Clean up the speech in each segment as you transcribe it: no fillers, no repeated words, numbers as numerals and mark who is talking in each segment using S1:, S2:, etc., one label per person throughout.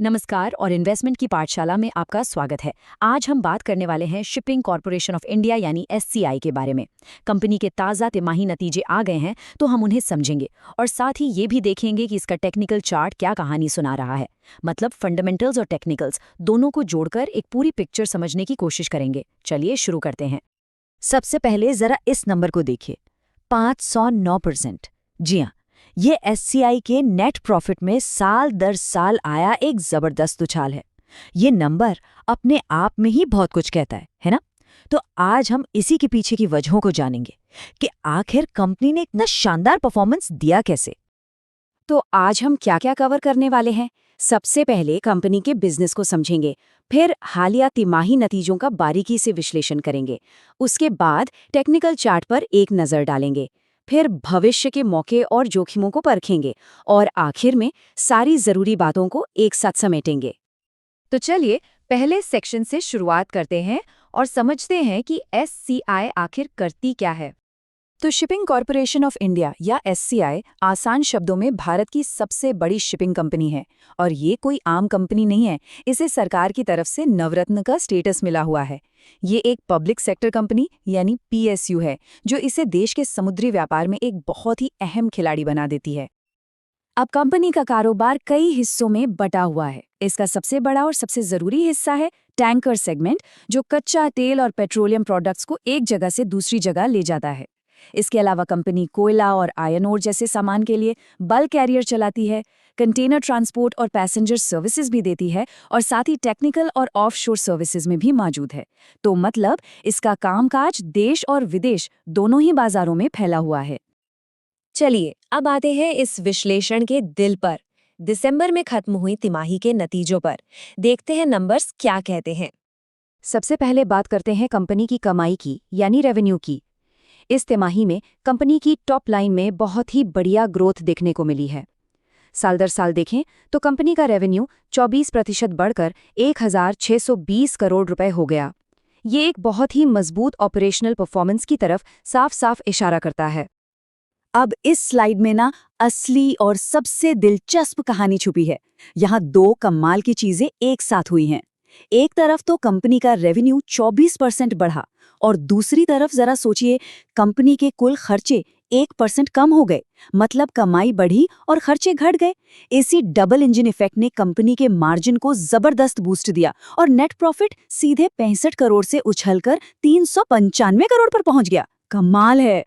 S1: नमस्कार और इन्वेस्टमेंट की पाठशाला में आपका स्वागत है। आज हम बात करने वाले हैं शिपिंग कॉरपोरेशन ऑफ इंडिया यानी एससीआई के बारे में। कंपनी के ताज़ा तिमाही नतीजे आ गए हैं तो हम उन्हें समझेंगे और साथ ही ये भी देखेंगे कि इसका टेक्निकल चार्ट क्या कहानी सुना रहा है। मतलब फंडामेंटल्स और टेक्निकल्स दोनों को जोड़कर एक पूरी पिक्चर समझने की कोशिश करेंगे। चलिए शुरू करते हैं। सबसे पहले जरा इस नंबर को देखिए, 509%। जी हाँ, ये एससीआई के नेट प्रॉफिट में साल दर साल आया एक जबरदस्त उछाल है। ये नंबर अपने आप में ही बहुत कुछ कहता है ना? तो आज हम इसी के पीछे की वजहों को जानेंगे कि आखिर कंपनी ने इतना शानदार परफॉर्मेंस दिया कैसे। तो आज हम क्या क्या कवर करने वाले हैं? सबसे पहले कंपनी के बिजनेस को समझेंगे, फिर हालिया तिमाही नतीजों का बारीकी से विश्लेषण करेंगे, उसके बाद टेक्निकल चार्ट पर एक नज़र डालेंगे, फिर भविष्य के मौके और जोखिमों को परखेंगे और आखिर में सारी जरूरी बातों को एक साथ समेटेंगे। तो चलिए पहले सेक्शन से शुरुआत करते हैं और समझते हैं कि एससीआई आखिर करती क्या है। तो शिपिंग कॉरपोरेशन ऑफ इंडिया या एससीआई आसान शब्दों में भारत की सबसे बड़ी शिपिंग कंपनी है और ये कोई आम कंपनी नहीं है। इसे सरकार की तरफ से नवरत्न का स्टेटस मिला हुआ है। ये एक पब्लिक सेक्टर कंपनी यानी पीएसयू है जो इसे देश के समुद्री व्यापार में एक बहुत ही अहम खिलाड़ी बना देती है। अब कंपनी का कारोबार कई हिस्सों में बटा हुआ है। इसका सबसे बड़ा और सबसे जरूरी हिस्सा है टैंकर सेगमेंट, जो कच्चा तेल और पेट्रोलियम प्रोडक्ट्स को एक जगह से दूसरी जगह ले जाता है। इसके अलावा कंपनी कोयला और आयरन ओर जैसे सामान के लिए बल्क कैरियर चलाती है, कंटेनर ट्रांसपोर्ट और पैसेंजर सर्विसेज भी देती है और साथ ही टेक्निकल और ऑफशोर सर्विसेज में भी मौजूद है। तो मतलब इसका कामकाज देश और विदेश दोनों ही बाजारों में फैला हुआ है। चलिए अब आते हैं इस विश्लेषण के दिल पर, दिसंबर में खत्म हुई तिमाही के नतीजों पर। देखते हैं नंबर्स क्या कहते हैं। सबसे पहले बात करते हैं कंपनी की कमाई की यानी रेवेन्यू की। इस तिमाही में कंपनी की टॉप लाइन में बहुत ही बढ़िया ग्रोथ देखने को मिली है। साल दर साल देखें तो कंपनी का रेवेन्यू 24% बढ़कर 1,620 करोड़ रुपए हो गया। ये एक बहुत ही मजबूत ऑपरेशनल परफॉर्मेंस की तरफ साफ साफ इशारा करता है। अब इस स्लाइड में ना असली और सबसे दिलचस्प कहानी छुपी है। यहाँ दो कमाल की चीजें एक साथ हुई हैं। एक तरफ तो कंपनी का रेवेन्यू 24% बढ़ा और दूसरी तरफ जरा सोचिए, कंपनी के कुल खर्चे 1% कम हो गए। मतलब कमाई बढ़ी और खर्चे घट गए। इसी डबल इंजन इफेक्ट ने कंपनी के मार्जिन को जबरदस्त बूस्ट दिया और नेट प्रॉफिट सीधे 65 करोड़ से उछलकर 395 करोड़ पर पहुंच गया। कमाल है।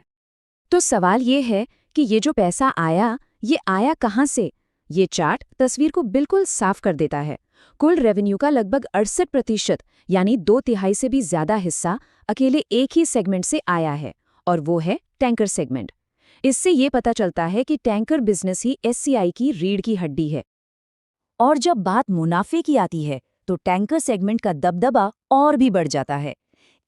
S1: तो सवाल ये है कि ये जो पैसा आया, ये आया कहाँ से? ये चार्ट तस्वीर को बिल्कुल साफ कर देता है। कुल रेवेन्यू का लगभग 68% यानी 2/3 से भी ज्यादा हिस्सा अकेले एक ही सेगमेंट से आया है और वो है टैंकर सेगमेंट। इससे ये पता चलता है कि टैंकर बिजनेस ही एससीआई की रीढ़ की हड्डी है। और जब बात मुनाफे की आती है तो टैंकर सेगमेंट का दबदबा और भी बढ़ जाता है।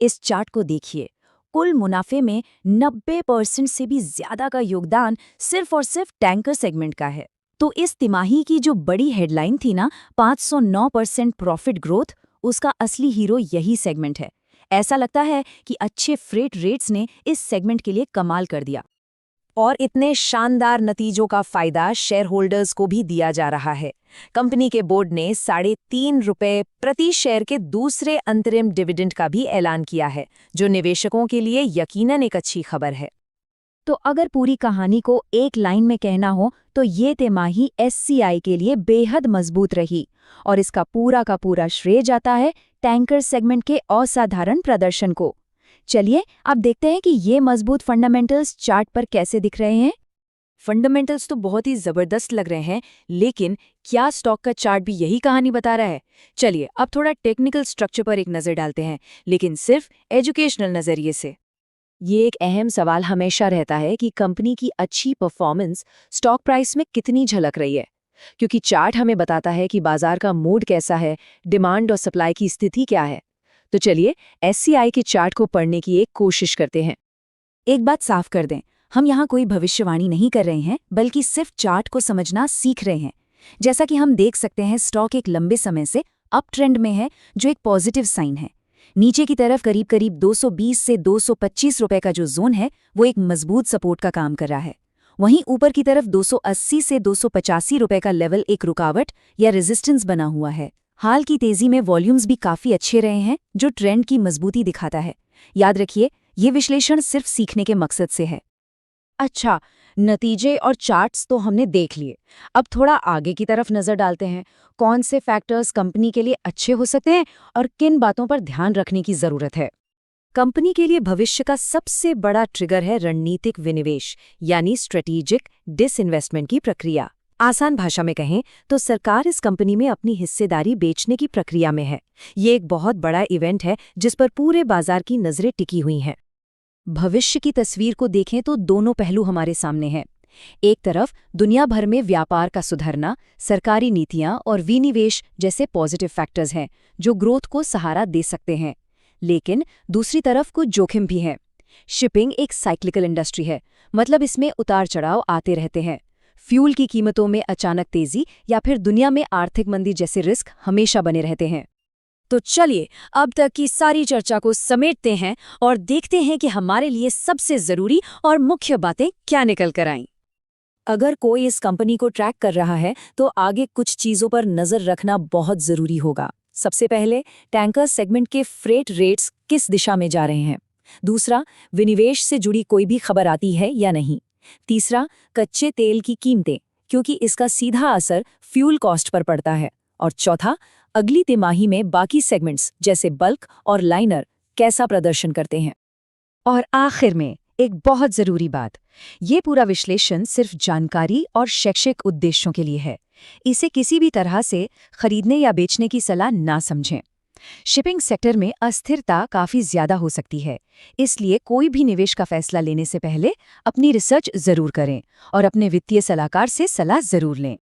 S1: इस चार्ट को देखिए, कुल मुनाफे में 90% से भी ज्यादा का योगदान सिर्फ और सिर्फ टैंकर सेगमेंट का है। तो इस तिमाही की जो बड़ी हेडलाइन थी ना, 509% प्रॉफिट ग्रोथ, उसका असली हीरो यही सेगमेंट है। ऐसा लगता है कि अच्छे फ्रेट रेट्स ने इस सेगमेंट के लिए कमाल कर दिया और इतने शानदार नतीजों का फायदा शेयर होल्डर्स को भी दिया जा रहा है। कंपनी के बोर्ड ने 3.5 रुपए प्रति शेयर के दूसरे अंतरिम डिविडेंड का भी ऐलान किया है, जो निवेशकों के लिए यकीनन एक अच्छी खबर है। तो अगर पूरी कहानी को एक लाइन में कहना हो तो ये तिमाही एससीआई के लिए बेहद मजबूत रही और इसका पूरा का पूरा श्रेय जाता है टैंकर सेगमेंट के असाधारण प्रदर्शन को। चलिए अब देखते हैं कि ये मजबूत फंडामेंटल्स चार्ट पर कैसे दिख रहे हैं। फंडामेंटल्स तो बहुत ही जबरदस्त लग रहे हैं, लेकिन क्या स्टॉक का चार्ट भी यही कहानी बता रहा है? चलिए अब थोड़ा टेक्निकल स्ट्रक्चर पर एक नजर डालते हैं, लेकिन सिर्फ एजुकेशनल नजरिए से। ये एक अहम सवाल हमेशा रहता है कि कंपनी की अच्छी परफॉर्मेंस स्टॉक प्राइस में कितनी झलक रही है, क्योंकि चार्ट हमें बताता है कि बाजार का मूड कैसा है, डिमांड और सप्लाई की स्थिति क्या है। तो चलिए एससीआई के चार्ट को पढ़ने की एक कोशिश करते हैं। एक बात साफ कर दें, हम यहाँ कोई भविष्यवाणी नहीं कर रहे हैं, बल्कि सिर्फ चार्ट को समझना सीख रहे हैं। जैसा कि हम देख सकते हैं, स्टॉक एक लंबे समय से अप ट्रेंड में है, जो एक पॉजिटिव साइन है। नीचे की तरफ करीब करीब 220 से 225 रुपए का जो जोन है, वो एक मजबूत सपोर्ट का काम कर रहा है वहीं ऊपर की तरफ 280 से 285 रुपए का लेवल एक रुकावट या रेजिस्टेंस बना हुआ है। हाल की तेजी में वॉल्यूम्स भी काफी अच्छे रहे हैं, जो ट्रेंड की मजबूती दिखाता है। याद रखिए, ये विश्लेषण सिर्फ सीखने के मकसद से है। अच्छा, नतीजे और चार्ट्स तो हमने देख लिए। अब थोड़ा आगे की तरफ नजर डालते हैं। कौन से फैक्टर्स कंपनी के लिए अच्छे हो सकते हैं और किन बातों पर ध्यान रखने की जरूरत है। कंपनी के लिए भविष्य का सबसे बड़ा ट्रिगर है रणनीतिक विनिवेश, यानी स्ट्रेटेजिक डिसइन्वेस्टमेंट की प्रक्रिया। आसान भाषा में कहें तो सरकार इस कंपनी में अपनी हिस्सेदारी बेचने की प्रक्रिया में है। ये एक बहुत बड़ा इवेंट है जिस पर पूरे बाजार की नजरें टिकी हुई हैं। भविष्य की तस्वीर को देखें तो दोनों पहलू हमारे सामने हैं। एक तरफ दुनिया भर में व्यापार का सुधरना, सरकारी नीतियां और विनिवेश जैसे पॉजिटिव फैक्टर्स हैं जो ग्रोथ को सहारा दे सकते हैं। लेकिन दूसरी तरफ कुछ जोखिम भी हैं। शिपिंग एक साइक्लिकल इंडस्ट्री है, मतलब इसमें उतार चढ़ाव आते रहते हैं। फ्यूल की कीमतों में अचानक तेजी या फिर दुनिया में आर्थिक मंदी जैसे रिस्क हमेशा बने रहते हैं। तो चलिए अब तक की सारी चर्चा को समेटते हैं और देखते हैं कि हमारे लिए सबसे जरूरी और मुख्य बातें क्या निकल कर आईं। अगर कोई इस कंपनी को ट्रैक कर रहा है तो आगे कुछ चीजों पर नजर रखना बहुत जरूरी होगा। सबसे पहले, टैंकर सेगमेंट के फ्रेट रेट्स किस दिशा में जा रहे हैं। दूसरा, विनिवेश से जुड़ी कोई भी खबर आती है या नहीं। तीसरा, कच्चे तेल की कीमतें, क्योंकि इसका सीधा असर फ्यूल कॉस्ट पर पड़ता है। और चौथा, अगली तिमाही में बाकी सेगमेंट्स जैसे बल्क और लाइनर कैसा प्रदर्शन करते हैं। और आखिर में एक बहुत जरूरी बात, ये पूरा विश्लेषण सिर्फ जानकारी और शैक्षिक उद्देश्यों के लिए है। इसे किसी भी तरह से खरीदने या बेचने की सलाह ना समझें। शिपिंग सेक्टर में अस्थिरता काफी ज्यादा हो सकती है, इसलिए कोई भी निवेश का फैसला लेने से पहले अपनी रिसर्च जरूर करें और अपने वित्तीय सलाहकार से सलाह जरूर लें।